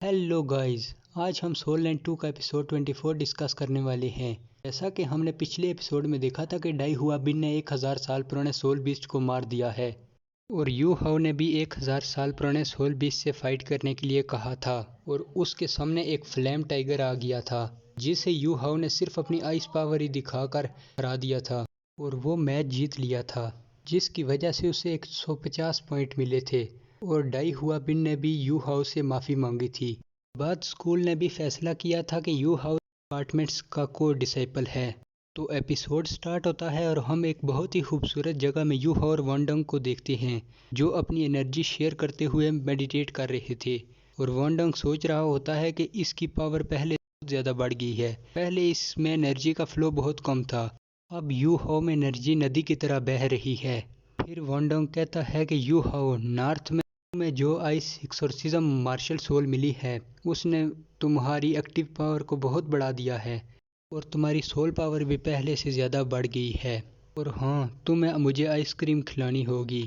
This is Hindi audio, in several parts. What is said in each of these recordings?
हेलो गाइस, आज हम सोल लैंड 2 का एपिसोड 24 डिस्कस करने वाले हैं। जैसा कि हमने पिछले एपिसोड में देखा था कि डाई हुआ बिन ने 1000 साल पुराने सोल बीस्ट को मार दिया है और यू हाउ ने भी 1000 साल पुराने सोल बीस्ट से फाइट करने के लिए कहा था और उसके सामने एक फ्लेम टाइगर आ गया था जिसे यू हाउ ने सिर्फ अपनी आइस पावर ही दिखाकर हरा दिया था और वो मैच जीत लिया था, जिसकी वजह से उसे 150 पॉइंट मिले थे और डाई हुआ बिन ने भी यू हाउ से माफ़ी मांगी थी। बाद स्कूल ने भी फैसला किया था कि यू हाउ अपार्टमेंट्स का कोर डिसाइपल है। तो एपिसोड स्टार्ट होता है और हम एक बहुत ही खूबसूरत जगह में यू हाउ और वॉन्डंग को देखते हैं जो अपनी एनर्जी शेयर करते हुए मेडिटेट कर रहे थे और वॉन्डंग सोच रहा होता है कि इसकी पावर पहले बहुत ज़्यादा बढ़ गई है। पहले इसमें एनर्जी का फ्लो बहुत कम था, अब यू हाउ में एनर्जी नदी की तरह बह रही है। फिर वॉन्डंग कहता है कि यू हाउ, नॉर्थ में जो आइस एक्सोर्सिज्म मार्शल सोल मिली है उसने तुम्हारी एक्टिव पावर को बहुत बढ़ा दिया है और तुम्हारी सोल पावर भी पहले से ज़्यादा बढ़ गई है और हाँ, तुम्हें मुझे आइसक्रीम खिलानी होगी।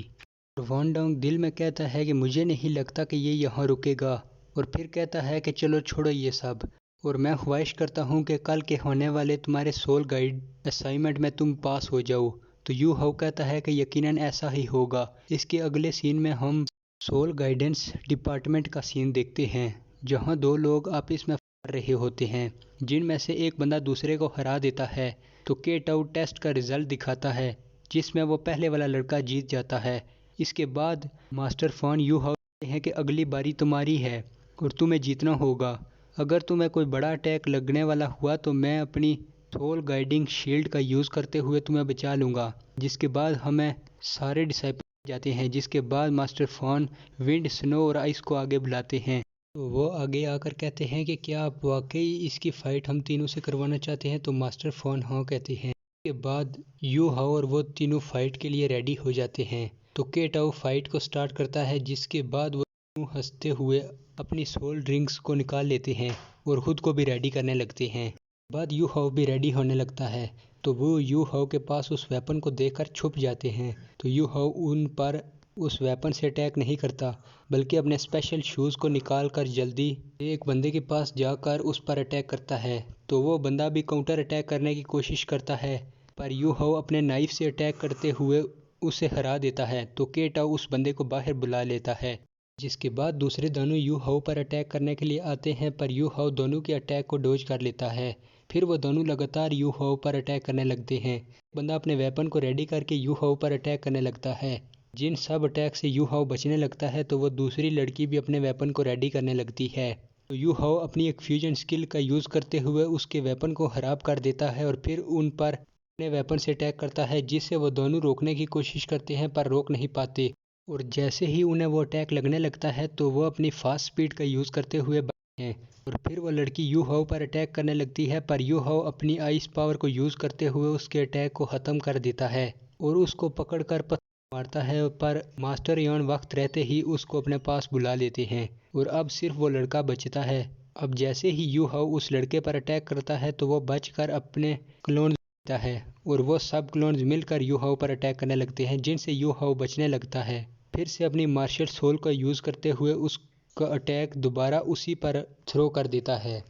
और वॉन्डंग दिल में कहता है कि मुझे नहीं लगता कि ये यहाँ रुकेगा और फिर कहता है कि चलो छोड़ो ये सब और मैं ख्वाहिश करता हूँ कि कल के होने वाले तुम्हारे सोल गाइड असाइनमेंट में तुम पास हो जाओ। तो यू हाउ कहता है कि यकीनन ऐसा ही होगा। इसके अगले सीन में हम सोल गाइडेंस डिपार्टमेंट का सीन देखते हैं जहां दो लोग आपस में कर रहे होते हैं जिनमें से एक बंदा दूसरे को हरा देता है। तो केट आउट टेस्ट का रिजल्ट दिखाता है जिसमें वो पहले वाला लड़का जीत जाता है। इसके बाद मास्टर फॉन यू हाउ कहते हैं कि अगली बारी तुम्हारी है और तुम्हें जीतना होगा। अगर तुम्हें कोई बड़ा अटैक लगने वाला हुआ तो मैं अपनी सोल गाइडिंग शील्ड का यूज़ करते हुए तुम्हें बचा लूँगा। जिसके बाद हमें सारे डिसाइपल जाते हैं, जिसके बाद मास्टर फॉन विंड, स्नो और आइस को आगे बुलाते हैं। तो वो आगे आकर कहते हैं कि क्या आप वाकई इसकी फ़ाइट हम तीनों से करवाना चाहते हैं। तो मास्टर फॉन हाँ कहते हैं। इसके बाद यू हाउ और वो तीनों फाइट के लिए रेडी हो जाते हैं। तो केटाओ फाइट को स्टार्ट करता है, जिसके बाद वो हंसते हुए अपनी सोल ड्रिंक्स को निकाल लेते हैं और खुद को भी रेडी करने लगते हैं। बाद यू हाउ भी रेडी होने लगता है तो वो यू हाउ के पास उस वेपन को देखकर छुप जाते हैं। तो यू हाउ उन पर उस वेपन से अटैक नहीं करता बल्कि अपने स्पेशल शूज़ को निकाल कर जल्दी एक बंदे के पास जाकर उस पर अटैक करता है। तो वो बंदा भी काउंटर अटैक करने की कोशिश करता है पर यू हाउ अपने नाइफ से अटैक करते हुए उसे हरा देता है। तो केटाओ उस बंदे को बाहर बुला लेता है, जिसके बाद दूसरे दोनों यू हाउ पर अटैक करने के लिए आते हैं पर यू हाउ दोनों के अटैक को डोज कर लेता है। फिर वो दोनों लगातार यू हाउ पर अटैक करने लगते हैं। बंदा अपने वेपन को रेडी करके यू हाउ पर अटैक करने लगता है। जिन सब अटैक से यू हाउ बचने लगता है तो वो दूसरी लड़की भी अपने वेपन को रेडी करने लगती है। तो यू हाउ अपनी एक फ्यूजन स्किल का यूज़ करते हुए उसके वेपन को खराब कर देता है और फिर उन पर अपने वेपन से अटैक करता है, जिससे वो दोनों रोकने की कोशिश करते हैं पर रोक नहीं पाते। और जैसे ही उन्हें वो अटैक लगने लगता है तो वो अपनी फास्ट स्पीड का यूज़ करते हुए भागते हैं और फिर वो लड़की यू हाउ पर अटैक करने लगती है पर यू हाउ अपनी आइस पावर को यूज़ करते हुए उसके अटैक को ख़त्म कर देता है और उसको पकड़कर पत्थर मारता है। पर मास्टर यॉन वक्त रहते ही उसको अपने पास बुला लेते हैं और अब सिर्फ वो लड़का बचता है। अब जैसे ही यू हाउ उस लड़के पर अटैक करता है तो वो बचकर अपने क्लोन देता है और वो सब क्लोन्स मिलकर यू हाउ पर अटैक करने लगते हैं, जिनसे यू हाउ बचने लगता है। फिर से अपनी मार्शल सोल का यूज़ करते हुए उसका अटैक दोबारा उसी पर थ्रो कर देता है,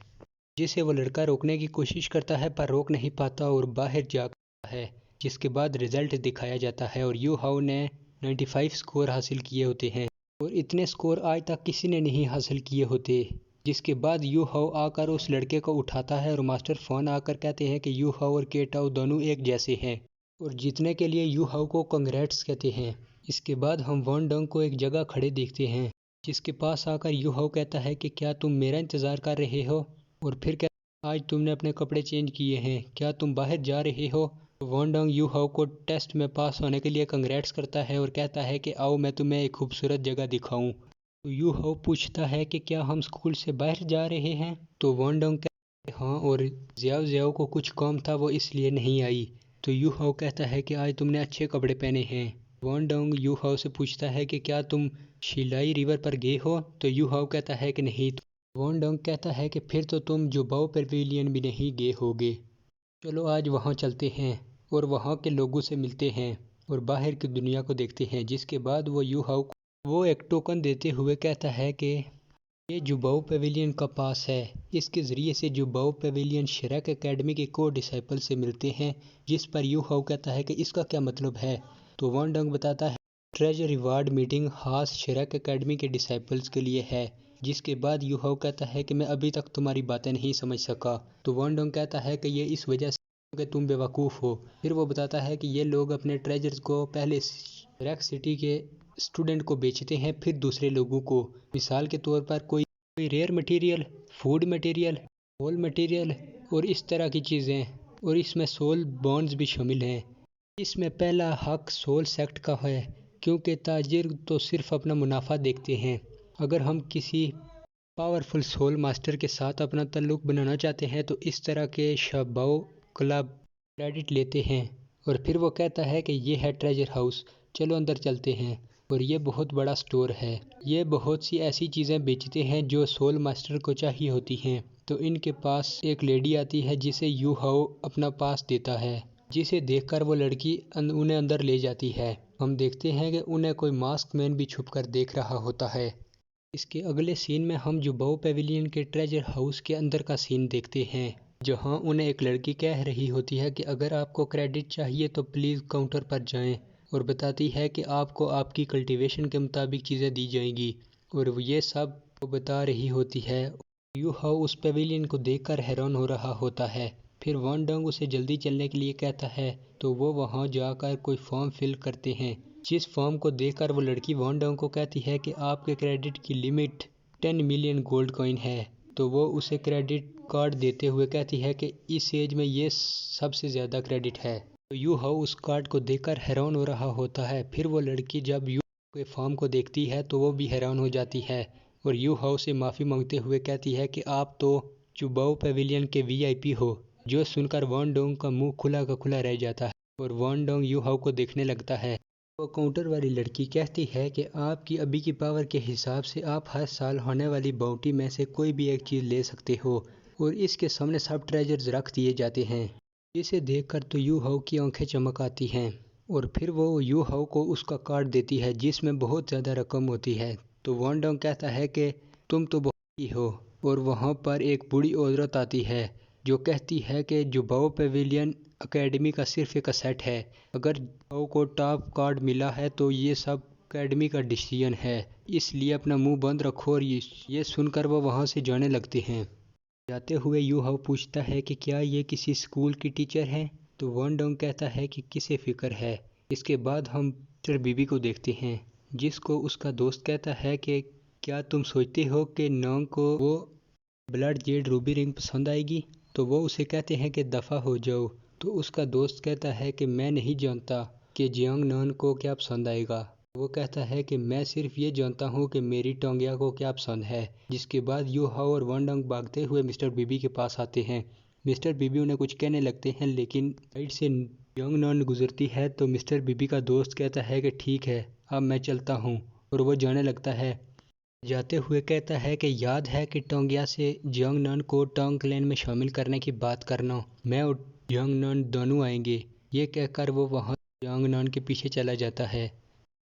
जिसे वो लड़का रोकने की कोशिश करता है पर रोक नहीं पाता और बाहर जाता है। जिसके बाद रिजल्ट दिखाया जाता है और यू हाउ ने 95 स्कोर हासिल किए होते हैं और इतने स्कोर आज तक किसी ने नहीं हासिल किए होते। जिसके बाद यू हाउ आकर उस लड़के को उठाता है और मास्टर फोन आकर कहते हैं कि यू हाउ और केटाओ दोनों एक जैसे हैं और जीतने के लिए यू हाउ को कांग्रेट्स कहते हैं। इसके बाद हम वॉन्डंग को एक जगह खड़े देखते हैं, जिसके पास आकर यू हाउ कहता है कि क्या तुम मेरा इंतज़ार कर रहे हो। और फिर कहता है आज तुमने अपने कपड़े चेंज किए हैं, क्या तुम बाहर जा रहे हो। तो वॉन्डंग यू हाउ को टेस्ट में पास होने के लिए कांग्रेट्स करता है और कहता है कि आओ मैं तुम्हें एक खूबसूरत जगह दिखाऊं। तो यू हाउ पूछता है कि क्या हम स्कूल से बाहर जा रहे हैं। तो वॉन्डंग कहता है हाँ, और ज़ियाओ ज़ियाओ को कुछ काम था वो इसलिए नहीं आई। तो यू हाउ कहता है कि आज तुमने अच्छे कपड़े पहने हैं। वॉन्डंग यू हाउ से पूछता है कि क्या तुम शिलाई रिवर पर गए हो। तो यू हाउ कहता है कि नहीं। वॉन्डंग कहता है कि फिर तो तुम जुबाओ पेविलियन भी नहीं गए होगे। चलो आज वहाँ चलते हैं और वहाँ के लोगों से मिलते हैं और बाहर की दुनिया को देखते हैं। जिसके बाद वो यू हाउ को वो एक टोकन देते हुए कहता है कि ये जुबाओ पेविलियन का पास है। इसके ज़रिए से जुबाओ पेविलियन श्रेक एकेडमी के को डिसाइपल से मिलते हैं, जिस पर यू हाउ कहता है कि इसका क्या मतलब है। तो वान डंग बताता है ट्रेजर रिवार्ड मीटिंग खास श्रेक एकेडमी के डिसाइपल्स के लिए है। जिसके बाद यू हाउ कहता है कि मैं अभी तक तुम्हारी बातें नहीं समझ सका। तो वान डंग कहता है कि ये इस वजह से कि तुम बेवकूफ़ हो। फिर वो बताता है कि ये लोग अपने ट्रेजर्स को पहले श्रेक सिटी के स्टूडेंट को बेचते हैं, फिर दूसरे लोगों को। मिसाल के तौर पर कोई rare material, food material, soul material और इस तरह की चीज़ें। और इसमें सोल बॉन्ड्स भी शामिल हैं। इसमें पहला हक सोल सेक्ट का है, क्योंकि ताजिर तो सिर्फ अपना मुनाफा देखते हैं। अगर हम किसी पावरफुल सोल मास्टर के साथ अपना ताल्लुक बनाना चाहते हैं तो इस तरह के शबाओ क्लब क्रेडिट लेते हैं। और फिर वो कहता है कि ये है ट्रेजर हाउस, चलो अंदर चलते हैं। और ये बहुत बड़ा स्टोर है। ये बहुत सी ऐसी चीज़ें बेचते हैं जो सोल मास्टर को चाहिए होती हैं। तो इनके पास एक लेडी आती है जिसे यू हाउ अपना पास देता है, जिसे देखकर वो लड़की उन्हें अंदर ले जाती है। हम देखते हैं कि उन्हें कोई मास्क मैन भी छुप कर देख रहा होता है। इसके अगले सीन में हम जुबाओ पेविलियन के ट्रेजर हाउस के अंदर का सीन देखते हैं, जहां उन्हें एक लड़की कह रही होती है कि अगर आपको क्रेडिट चाहिए तो प्लीज़ काउंटर पर जाएं, और बताती है कि आपको आपकी कल्टीवेशन के मुताबिक चीज़ें दी जाएंगी। और ये सब वो बता रही होती है। यू हाउ उस पेविलियन को देखकर हैरान हो रहा होता है। फिर वान डंग उसे जल्दी चलने के लिए कहता है, तो वो वहाँ जाकर कोई फॉर्म फिल करते हैं। जिस फॉर्म को देखकर वो लड़की वान डंग को कहती है कि आपके क्रेडिट की लिमिट 10 मिलियन गोल्ड कॉइन है। तो वो उसे क्रेडिट कार्ड देते हुए कहती है कि इस एज में ये सबसे ज़्यादा क्रेडिट है। तो यू हाउ उस कार्ड को देखकर हैरान हो रहा होता है। फिर वो लड़की जब यू हाउ के फॉर्म को देखती है तो वो भी हैरान हो जाती है और यू हाउ से माफ़ी मांगते हुए कहती है कि आप तो जुबाओ पेविलियन के वीआईपी हो। जो सुनकर वान डोंग का मुंह खुला का खुला रह जाता है और वान डोंग यू हाउ को देखने लगता है। वो काउंटर वाली लड़की कहती है कि आपकी अभी की पावर के हिसाब से आप हर साल होने वाली बाउंटी में से कोई भी एक चीज़ ले सकते हो, और इसके सामने सब ट्रेजर्स रख दिए जाते हैं। इसे देखकर तो यू हाउ की आंखें चमक आती हैं और फिर वो यू हाउ को उसका कार्ड देती है जिसमें बहुत ज़्यादा रकम होती है। तो वान डोंग कहता है कि तुम तो बहुत ही हो। और वहाँ पर एक बूढ़ी औरत आती है जो कहती है कि जुबाओ पेविलियन अकेडमी का सिर्फ एक सेट है। अगर जुबाओ को टॉप कार्ड मिला है तो ये सब अकेडमी का डिसीजन है, इसलिए अपना मुंह बंद रखो। और ये सुनकर वो वहाँ से जाने लगते हैं। जाते हुए यू हाउ पूछता है कि क्या ये किसी स्कूल की टीचर हैं। तो वान डोंग कहता है कि किसे फिक्र है। इसके बाद हम मिस्टर बीबी को देखते हैं, जिसको उसका दोस्त कहता है कि क्या तुम सोचते हो कि नोंग को वो ब्लड जेड रूबी रिंग पसंद आएगी। तो वो उसे कहते हैं कि दफ़ा हो जाओ। तो उसका दोस्त कहता है कि मैं नहीं जानता कि जियांग नॉन को क्या पसंद आएगा। वो कहता है कि मैं सिर्फ ये जानता हूँ कि मेरी टोंगिया को क्या पसंद है। जिसके बाद यू हाउ और वान डोंग भागते हुए मिस्टर बीबी के पास आते हैं। मिस्टर बीबी उन्हें कुछ कहने लगते हैं, लेकिन साइड से जियांग नॉन गुजरती है। तो मिस्टर बीबी का दोस्त कहता है कि ठीक है, अब मैं चलता हूँ, और वो जाने लगता है। जाते हुए कहता है कि याद है कि टोंगिया से जियांग नॉन को टोंग क्लैन में शामिल करने की बात करना, मैं और जियांग नॉन दोनों आएंगे। ये कहकर वो वहाँ जियांग नॉन के पीछे चला जाता है।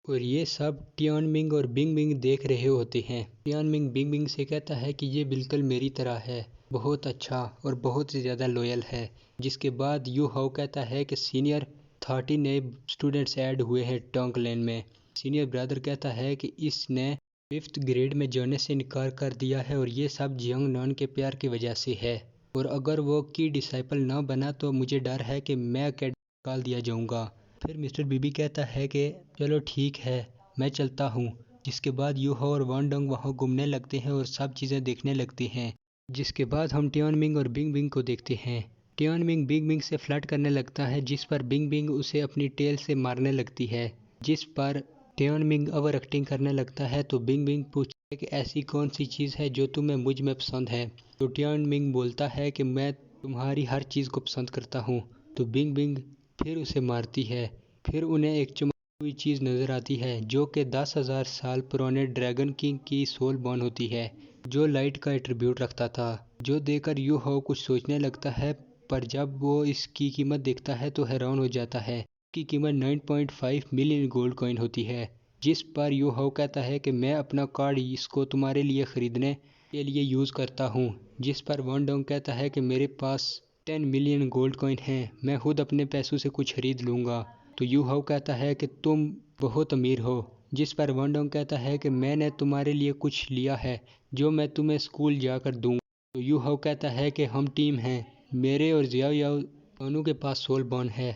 और ये सब टियानमिंग और बिंग बिंग देख रहे होते हैं। टियानमिंग बिंग बिंग से कहता है कि ये बिल्कुल मेरी तरह है, बहुत अच्छा और बहुत ही ज़्यादा लॉयल है। जिसके बाद यू हाउ कहता है कि सीनियर 30 नए स्टूडेंट्स ऐड हुए हैं टोंग क्लैन में। सीनियर ब्रदर कहता है कि इसने 5th ग्रेड में जाने से इनकार कर दिया है और ये सब जियांग नॉन के प्यार की वजह से है। और अगर वो की डिसाइपल ना बना तो मुझे डर है कि मैं अकेडमी निकाल दिया जाऊंगा। फिर मिस्टर बीबी कहता है कि चलो ठीक है, मैं चलता हूँ। जिसके बाद यू हाउ और वान डोंग वहाँ घूमने लगते हैं और सब चीज़ें देखने लगते हैं। जिसके बाद हम टियानमिंग और बिंग बिंग को देखते हैं। टियानमिंग बिंग बिंग से फ्लर्ट करने लगता है, जिस पर बिंग बिंग उसे अपनी टेल से मारने लगती है। जिस पर टियानमिंग ओवर एक्टिंग करने लगता है। तो बिंग बिंग पूछता है कि ऐसी कौन सी चीज़ है जो तुम्हें मुझ में पसंद है। तो टियानमिंग बोलता है कि मैं तुम्हारी हर चीज़ को पसंद करता हूँ। तो बिंग बिंग फिर उसे मारती है। फिर उन्हें एक चमकती हुई चीज़ नज़र आती है जो कि 10,000 साल पुराने ड्रैगन किंग की सोल बॉर्न होती है, जो लाइट का एट्रीब्यूट रखता था। जो देखकर यू हाउ कुछ सोचने लगता है, पर जब वो इसकी कीमत देखता है तो हैरान हो जाता है। की कीमत 9.5 मिलियन गोल्ड कॉइन होती है। जिस पर यू हाउ कहता है कि मैं अपना कार्ड इसको तुम्हारे लिए ख़रीदने के लिए यूज़ करता हूँ। जिस पर वॉन डोंग कहता है कि मेरे पास 10 मिलियन गोल्ड कॉइन हैं, मैं खुद अपने पैसों से कुछ खरीद लूँगा। तो यू हाओ कहता है कि तुम बहुत अमीर हो। जिस पर वॉन डोंग कहता है कि मैंने तुम्हारे लिए कुछ लिया है जो मैं तुम्हें स्कूल जाकर दूँगा। तो यू हाओ कहता है कि हम टीम हैं, मेरे और जियाओ याओ दोनों के पास सोल बॉन है,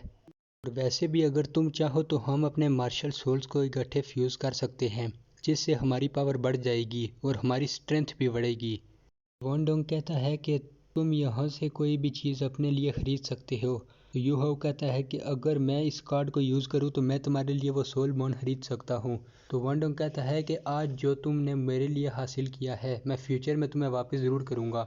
और वैसे भी अगर तुम चाहो तो हम अपने मार्शल सोल्स को इकट्ठे फ्यूज़ कर सकते हैं, जिससे हमारी पावर बढ़ जाएगी और हमारी स्ट्रेंथ भी बढ़ेगी। वॉन डोंग कहता है कि तुम यहाँ से कोई भी चीज़ अपने लिए ख़रीद सकते हो। तो यू हाओ कहता है कि अगर मैं इस कार्ड को यूज़ करूँ तो मैं तुम्हारे लिए वो सोल बॉन खरीद सकता हूँ। तो वॉन डोंग कहता है कि आज जो तुमने मेरे लिए हासिल किया है मैं फ्यूचर में तुम्हें वापस ज़रूर करूँगा।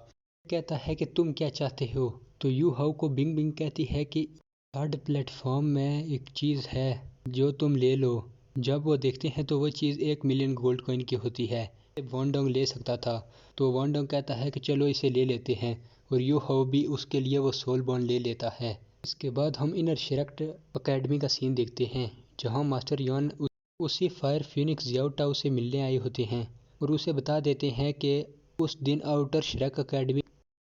कहता है कि तुम क्या चाहते हो। तो यू हाओ को बिंग बिंग कहती है कि थर्ड प्लेटफॉर्म में एक चीज़ है जो तुम ले लो। जब वो देखते हैं तो वो चीज़ 1 मिलियन गोल्ड कॉइन की होती है। वॉन डोंग ले सकता था। तो वॉन डोंग कहता है कि चलो इसे ले लेते हैं, और यू हाओ भी उसके लिए वो सोल बॉन ले लेता है। इसके बाद हम इनर शेरेक्ट अकेडमी का सीन देखते हैं, जहां मास्टर यॉन उसी फायर फिनिक्स जियाओ टाओ से मिलने आए होते हैं और उसे बता देते हैं कि उस दिन आउटर श्रेक अकेडमी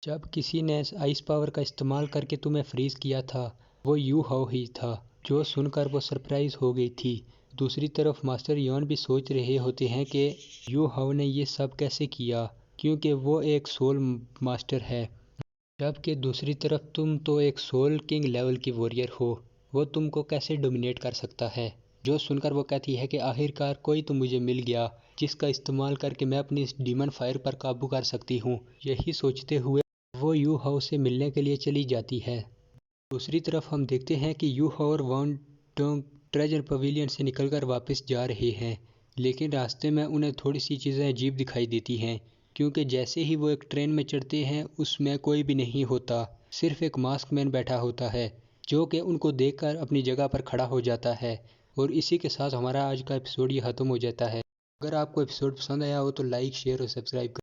जब किसी ने आइस पावर का इस्तेमाल करके तुम्हें फ्रीज किया था वो यू हाओ ही था। जो सुनकर वो सरप्राइज हो गई थी। दूसरी तरफ मास्टर यॉन भी सोच रहे होते हैं कि यू हाओ ने ये सब कैसे किया, क्योंकि वो एक सोल मास्टर है, जबकि दूसरी तरफ तुम तो एक सोल किंग लेवल की वॉरियर हो, वो तुमको कैसे डोमिनेट कर सकता है। जो सुनकर वो कहती है कि आखिरकार कोई तो मुझे मिल गया जिसका इस्तेमाल करके मैं अपनी इस डीमन फायर पर काबू कर सकती हूँ। यही सोचते हुए वो यू हाओ से मिलने के लिए चली जाती है। दूसरी तरफ हम देखते हैं कि यू हाओ और वॉन डोंग ट्रेजर पवेलियन से निकलकर वापस जा रहे हैं, लेकिन रास्ते में उन्हें थोड़ी सी चीज़ें अजीब दिखाई देती हैं, क्योंकि जैसे ही वो एक ट्रेन में चढ़ते हैं उसमें कोई भी नहीं होता, सिर्फ एक मास्क मैन बैठा होता है जो कि उनको देखकर अपनी जगह पर खड़ा हो जाता है। और इसी के साथ हमारा आज का एपिसोड ये ख़त्म हो जाता है। अगर आपको एपिसोड पसंद आया हो तो लाइक शेयर और सब्सक्राइब